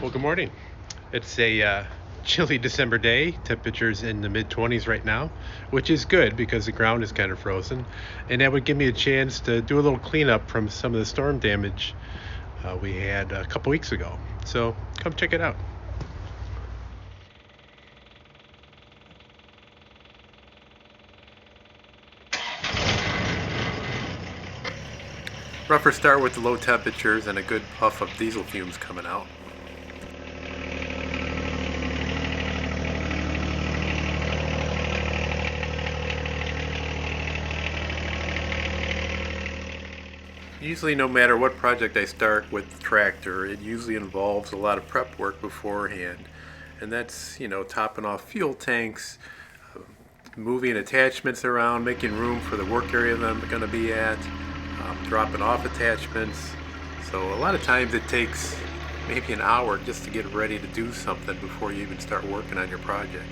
Well, good morning. It's a chilly December day. Temperatures in the mid 20s right now, which is good because the ground is kind of frozen. And that would give me a chance to do a little cleanup from some of the storm damage we had a couple weeks ago. So come check it out. Rougher start with the low temperatures and a good puff of diesel fumes coming out. Usually, no matter what project I start with the tractor, it usually involves a lot of prep work beforehand. And that's, topping off fuel tanks, moving attachments around, making room for the work area that I'm going to be at, dropping off attachments. So a lot of times it takes maybe an hour just to get ready to do something before you even start working on your project.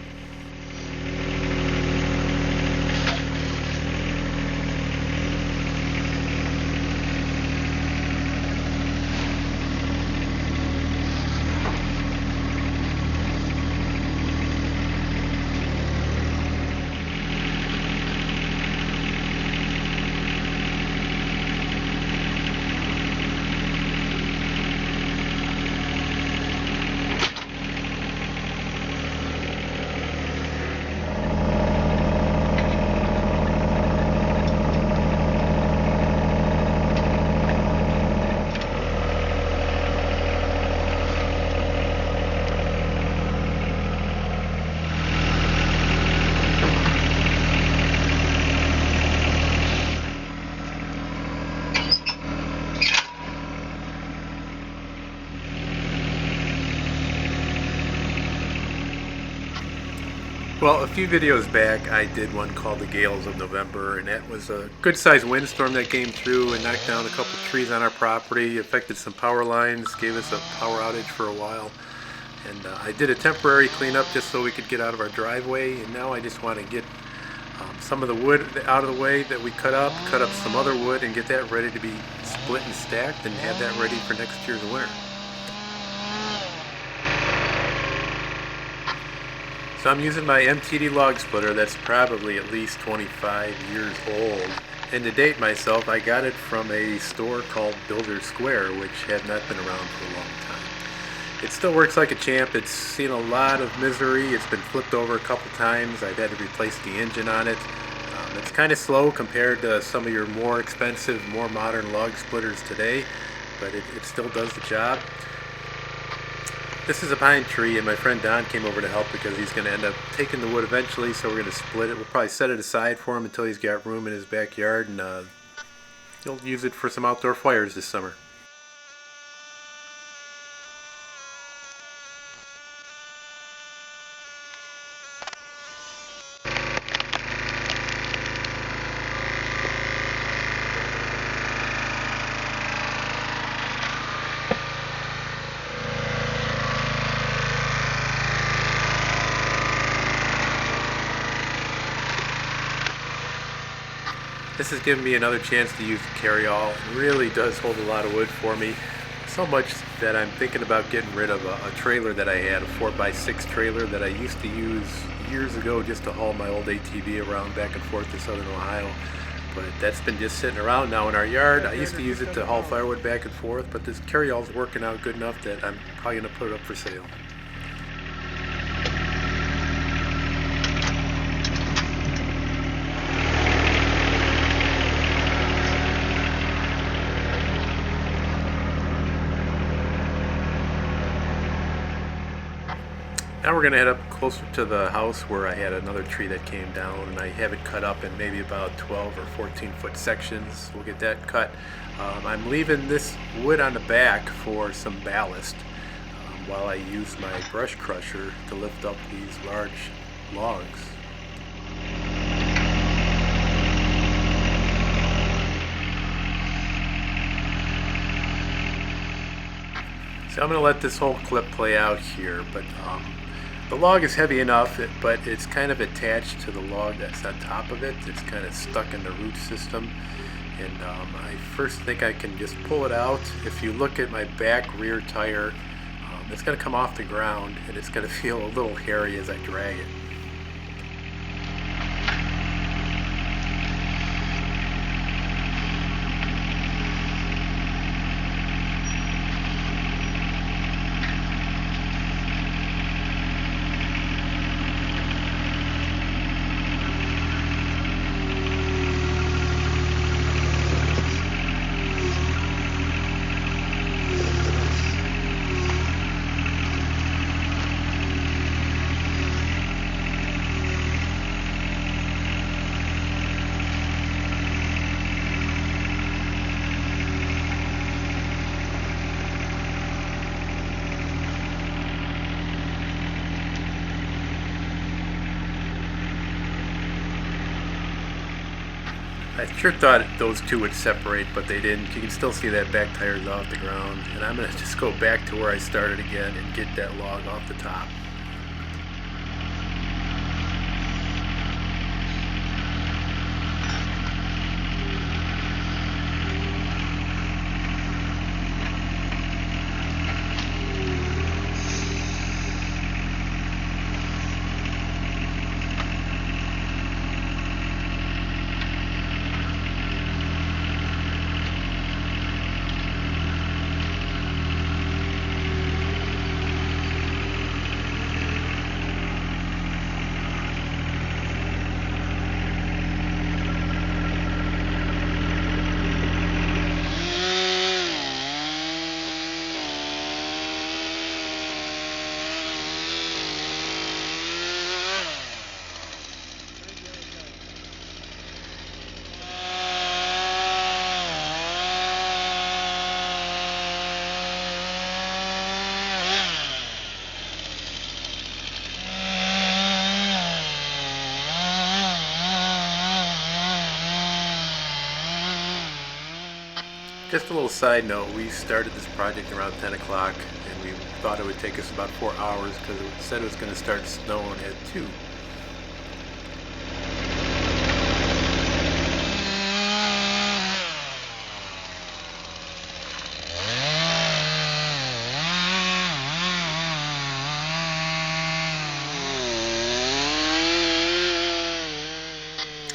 Well, a few videos back I did one called the Gales of November, and that was a good sized windstorm that came through and knocked down a couple trees on our property, affected some power lines, gave us a power outage for a while. And I did a temporary cleanup just so we could get out of our driveway, and now I just want to get some of the wood out of the way that we cut up some other wood and get that ready to be split and stacked and have that ready for next year's winter. So I'm using my MTD log splitter that's probably at least 25 years old. And to date myself, I got it from a store called Builder Square, which had not been around for a long time. It still works like a champ. It's seen a lot of misery. It's been flipped over a couple times. I've had to replace the engine on it. It's kind of slow compared to some of your more expensive, more modern log splitters today, but it still does the job. This is a pine tree, and my friend Don came over to help because he's going to end up taking the wood eventually, so we're going to split it. We'll probably set it aside for him until he's got room in his backyard, and he'll use it for some outdoor fires this summer. This has given me another chance to use the Carryall. It really does hold a lot of wood for me. So much that I'm thinking about getting rid of a trailer that I had, a 4x6 trailer that I used to use years ago just to haul my old ATV around back and forth to southern Ohio. But that's been just sitting around now in our yard. I used to use it to haul firewood back and forth, but this Carryall's working out good enough that I'm probably going to put it up for sale. Now we're going to head up closer to the house where I had another tree that came down, and I have it cut up in maybe about 12 or 14 foot sections. We'll get that cut. I'm leaving this wood on the back for some ballast while I use my brush crusher to lift up these large logs. So I'm going to let this whole clip play out here, but the log is heavy enough, but it's kind of attached to the log that's on top of it. It's kind of stuck in the root system, and I first think I can just pull it out. If you look at my back rear tire, It's going to come off the ground, and it's going to feel a little hairy as I drag it. I sure thought those two would separate, but they didn't. You can still see that back tire's off the ground, and I'm going to just go back to where I started again and get that log off the top. Just a little side note, we started this project around 10 o'clock and we thought it would take us about 4 hours because it said it was going to start snowing at 2.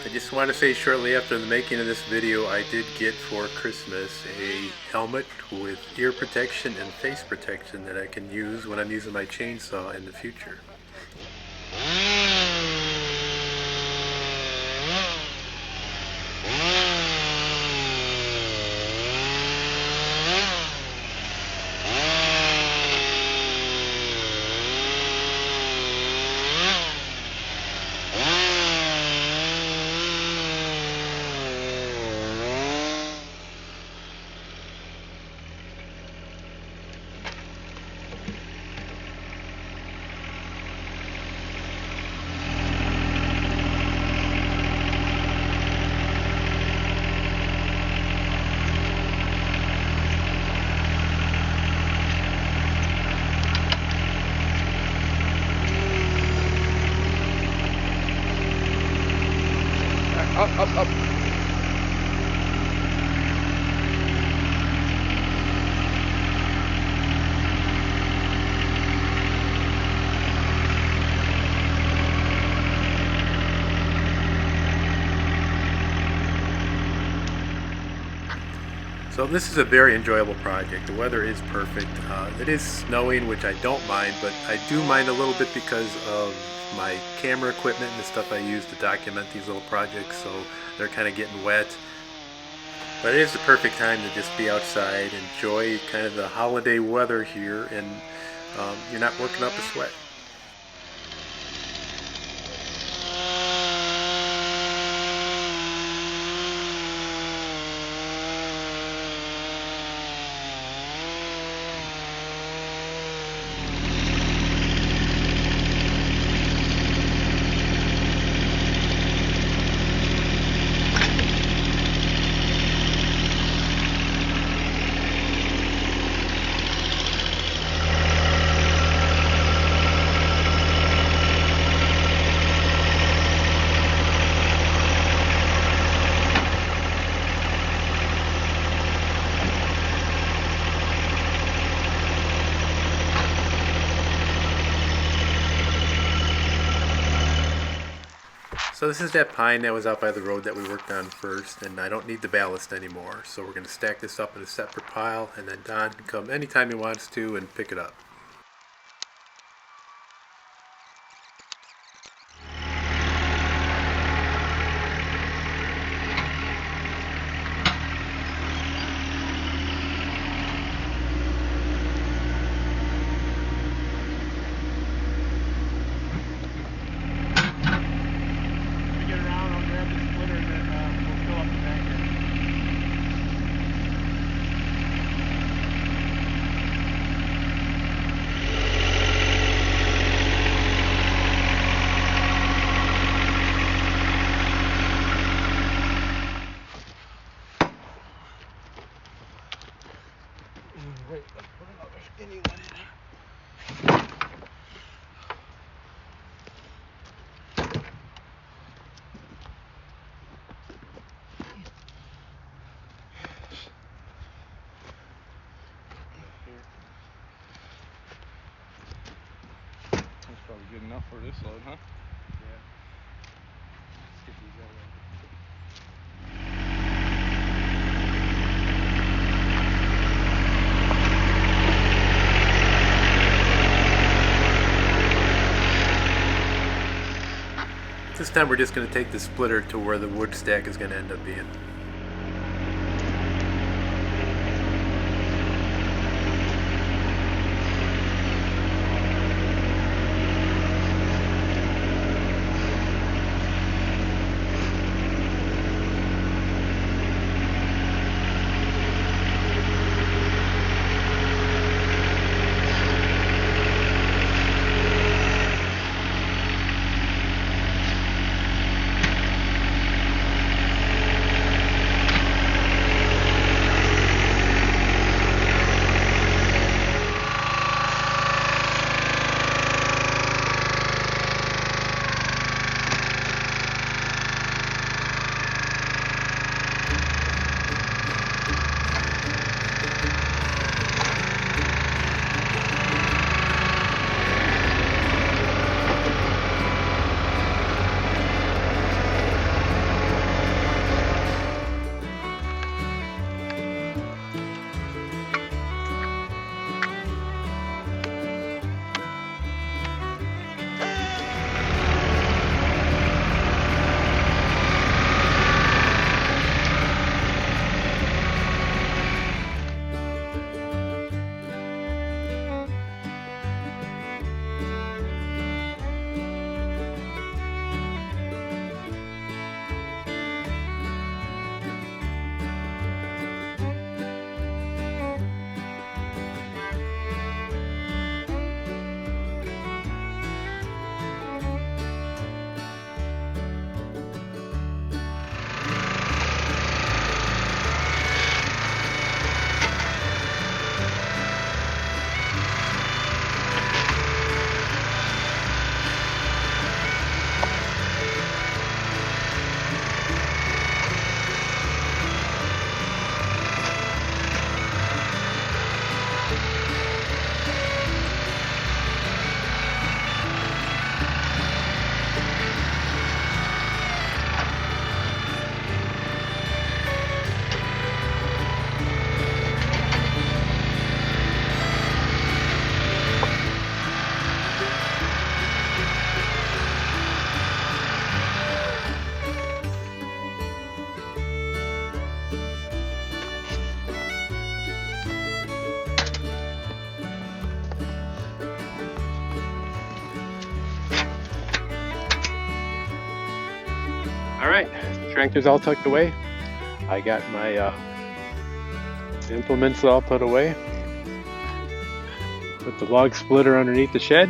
I just want to say shortly after the making of this video, I did get for Christmas a helmet with ear protection and face protection that I can use when I'm using my chainsaw in the future. Up. So this is a very enjoyable project. The weather is perfect. It is snowing, which I don't mind, but I do mind a little bit because of my camera equipment and the stuff I use to document these little projects, so they're kind of getting wet. But it is the perfect time to just be outside, enjoy kind of the holiday weather here, and you're not working up a sweat. So this is that pine that was out by the road that we worked on first, and I don't need the ballast anymore. So we're going to stack this up in a separate pile, and then Don can come anytime he wants to and pick it up. Wait, let's put another skinny one in there. That's probably good enough for this load, huh? Yeah. Let's get these out of there. This time we're just going to take the splitter to where the wood stack is going to end up being. Alright, tractor's all tucked away. I got my implements all put away. Put the log splitter underneath the shed.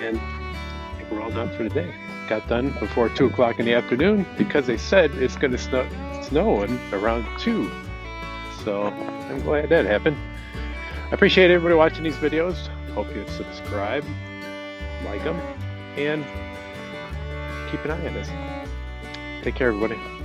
And I think we're all done for today. Got done before 2 o'clock in the afternoon because they said it's going to snowing around 2. So I'm glad that happened. I appreciate everybody watching these videos. Hope you subscribe, like them, and keep an eye on this. Take care, everybody.